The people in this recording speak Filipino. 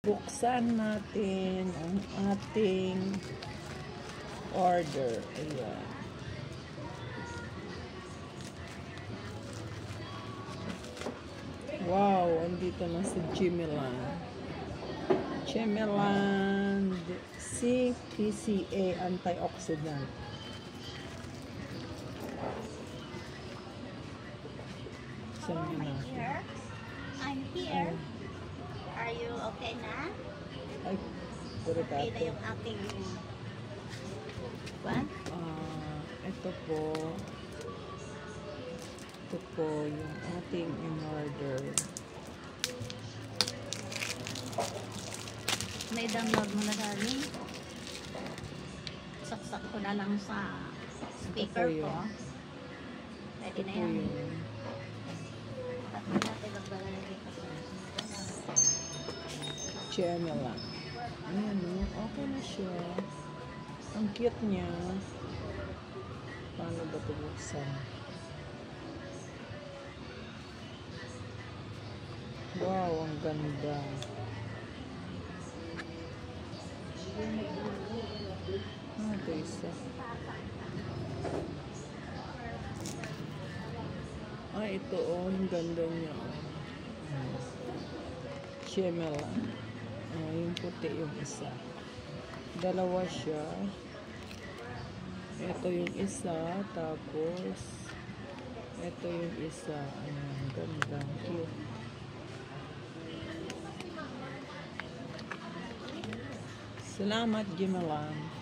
Buksan natin ang ating order. Ayan. Wow, andito na si Jimeland. Jimeland CPCA antioxidant. Hello, my dear. I'm here. Are you okay na? Ay, puro Okay na yung aking ito po yung ating in-order. May download mo na, darling. Saksak ko na lang sa speaker ko. Pwede na yan. Tapos natin maglalagay ko sa Jimeland. Ayan o, okay na siya. Ang cute niya. Paano ba ito buksan? Wow, ang ganda. Ito isa. Ay, ito ang ganda niya. Jimeland. Yung puti yung isa. Dalawa siya. Ito yung isa. Tapos ito yung isa. Ayan, ganda. Cute. Salamat, Jimeland.